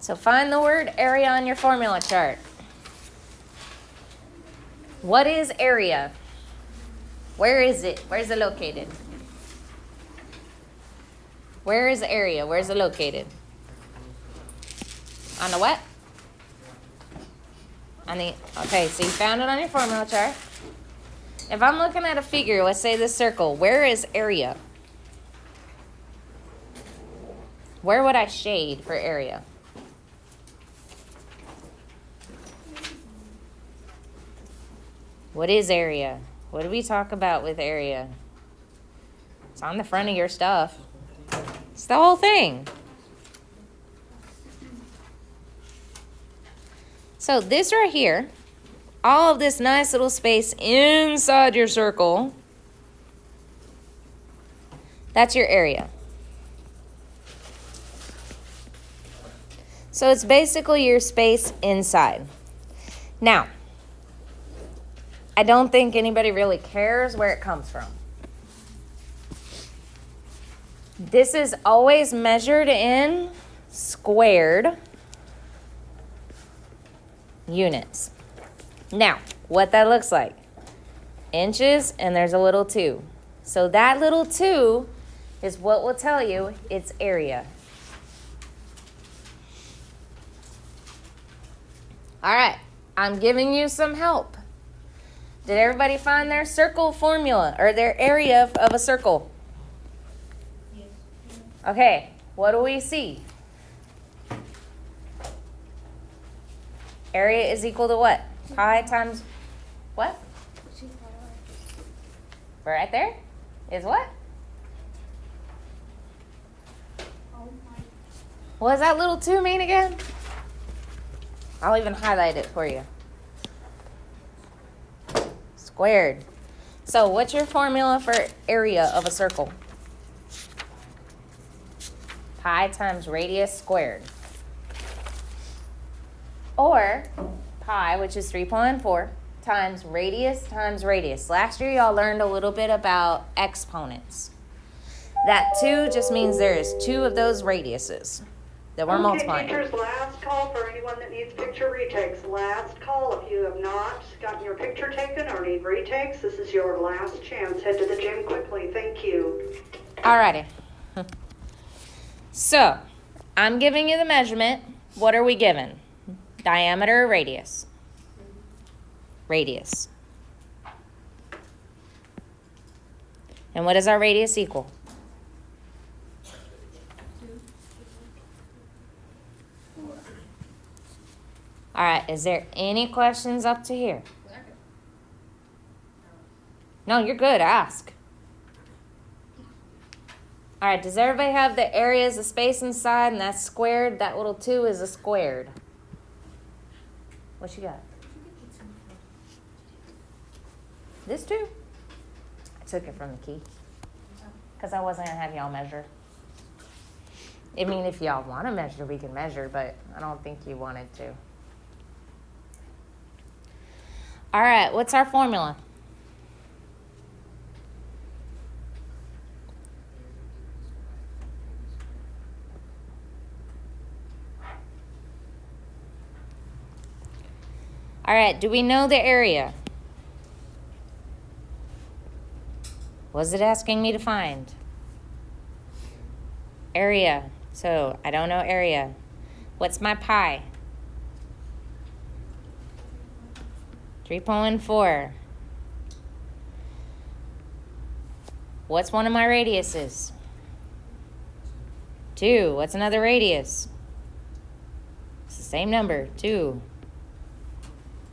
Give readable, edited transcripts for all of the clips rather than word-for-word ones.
So find the word area on your formula chart. What is area? Where is it? Where is it located? Where is area? Where is it located? On the what? Okay, so you found it on your formula chart. If I'm looking at a figure, let's say this circle, where is area? Where would I shade for area? What is area? What do we talk about with area? It's on the front of your stuff. It's the whole thing. So this right here, all of this nice little space inside your circle, that's your area. So it's basically your space inside. Now, I don't think anybody really cares where it comes from. This is always measured in squared units. Now, what that looks like. Inches, and there's a little 2. So that little 2 is what will tell you its area. All right, I'm giving you some help. Did everybody find their circle formula or their area of a circle? Yes. Okay, what do we see? Area is equal to what? Pi times what? Right there is what? What does that little 2 mean again? I'll even highlight it for you. Squared. So what's your formula for area of a circle? Pi times radius squared. Or pi, which is 3.4, times radius. Last year y'all learned a little bit about exponents. That 2 just means there is 2 of those radiuses that we're multiplying. Teachers, last call for anyone that needs picture retakes. Last call if you have not gotten your picture taken or need retakes. This is your last chance. Head to the gym quickly. Thank you. Alrighty. So, I'm giving you the measurement. What are we given? Diameter or radius? Radius. And what is our radius equal? All right, is there any questions up to here? No, you're good. Ask. All right, does everybody have the areas of space inside and that's squared? That little 2 is a squared. What you got? This 2? I took it from the key because I wasn't going to have y'all measure. I mean, if y'all want to measure, we can measure, but I don't think you wanted to. All right, what's our formula? All right, do we know the area? What's it asking me to find? Area. So I don't know area. What's my pi? 3.14. What's one of my radiuses? 2. What's another radius? It's the same number, 2.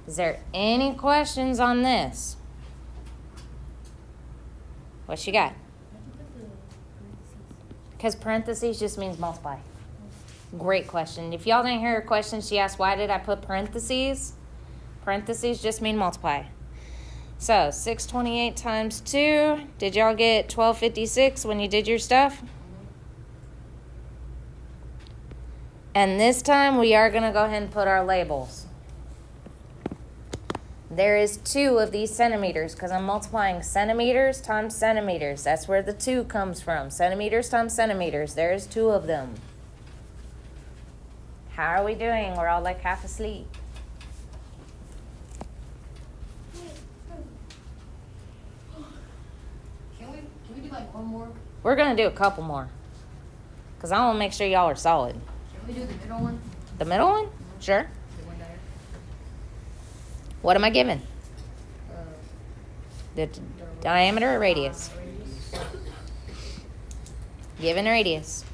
Is there any questions on this? What you got? Because parentheses just means multiply. Great question. If y'all didn't hear her question, she asked, why did I put parentheses? Parentheses just mean multiply. So 628 times 2. Did y'all get 1256 when you did your stuff? And this time we are going to go ahead and put our labels. There is 2 of these centimeters because I'm multiplying centimeters times centimeters. That's where the 2 comes from. Centimeters times centimeters. There's 2 of them. How are we doing? We're all like half asleep. Can we do like one more? We're going to do a couple more. Because I want to make sure y'all are solid. Can we do the middle one? The middle one? Sure. The one there. What am I given? Uh, The diameter or radius? radius. Given radius.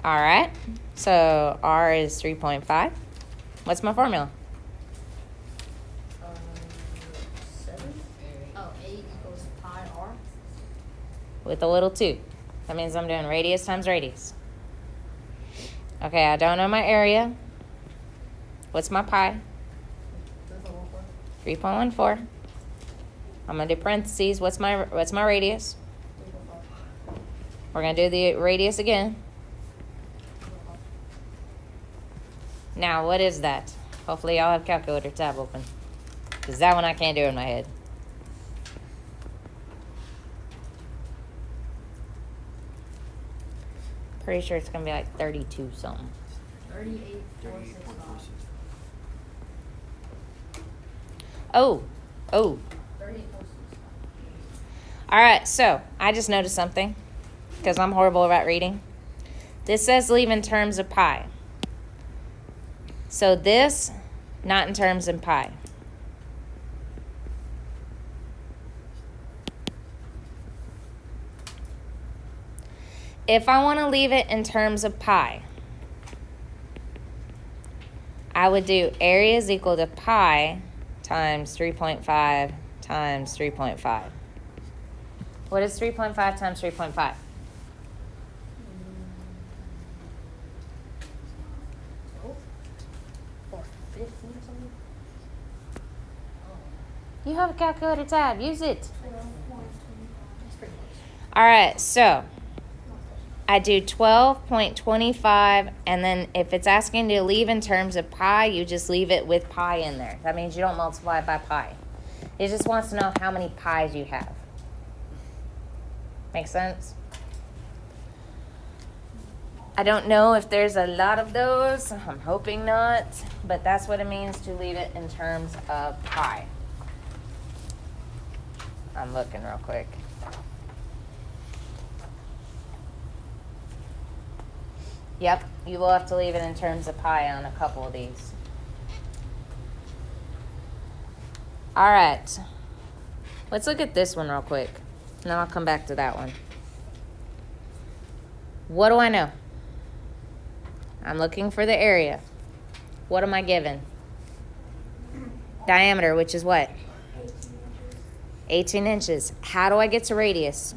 All right. So R is 3.5. What's my formula? 7. Oh, 8 equals pi r. With a little 2. That means I'm doing radius times radius. Okay, I don't know my area. What's my pi? 3.14. I'm going to do parentheses. What's my radius? We're going to do the radius again. Now, what is that? Hopefully y'all have calculator tab open. Because that one I can't do in my head. Pretty sure it's going to be like 32 something. 38.465. Oh. 38.465. All right, so I just noticed something because I'm horrible about reading. This says leave in terms of pi. So this, not in terms of pi. If I want to leave it in terms of pi, I would do area is equal to pi times 3.5 times 3.5. What is 3.5 times 3.5? Or 15 or something? You have a calculator tab. Use it. That's pretty close. All right, so I do 12.25, and then if it's asking to leave in terms of pi, you just leave it with pi in there. That means you don't multiply it by pi. It just wants to know how many pi's you have. Make sense? I don't know if there's a lot of those. I'm hoping not, but that's what it means to leave it in terms of pi. I'm looking real quick. Yep, you will have to leave it in terms of pi on a couple of these. All right. Let's look at this one real quick. And then I'll come back to that one. What do I know? I'm looking for the area. What am I given? Diameter, which is what? 18 inches. How do I get to radius?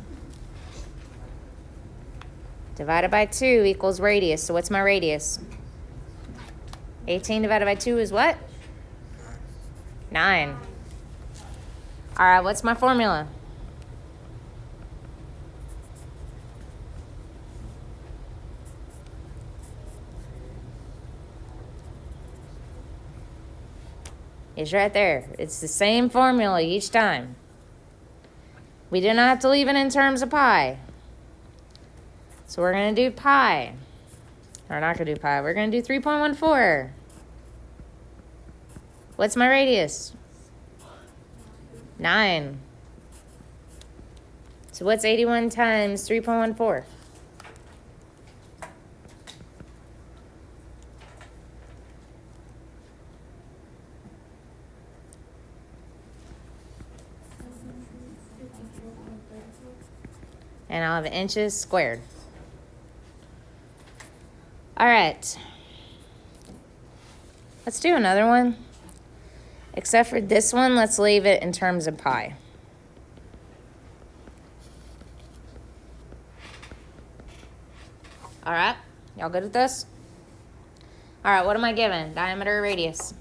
Divided by 2 equals radius. So what's my radius? 18 divided by 2 is what? 9. All right, what's my formula? It's right there. It's the same formula each time. We do not have to leave it in terms of pi. So we're going to do pi. We're not going to do pi. We're going to do 3.14. What's my radius? 9. So what's 81 times 3.14? And I'll have inches squared. All right. Let's do another one. Except for this one, let's leave it in terms of pi. All right. Y'all good with this? All right, what am I given? Diameter or radius?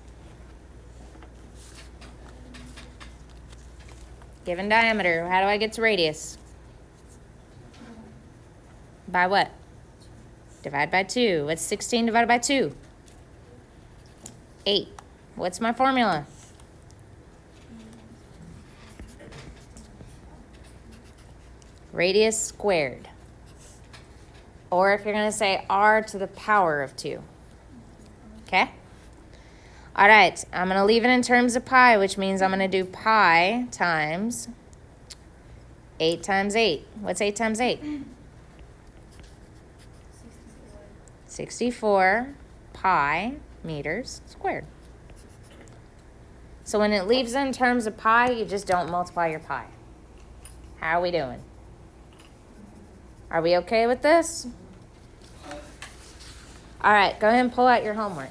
Given diameter, how do I get to radius? By what? Divide by 2. What's 16 divided by 2? 8. What's my formula? Radius squared. Or if you're going to say r to the power of 2. Okay? All right, I'm going to leave it in terms of pi, which means I'm going to do pi times 8 times 8. What's 8 times 8? 64 pi meters squared. So when it leaves in terms of pi, you just don't multiply your pi. How are we doing? Are we okay with this? All right, go ahead and pull out your homework.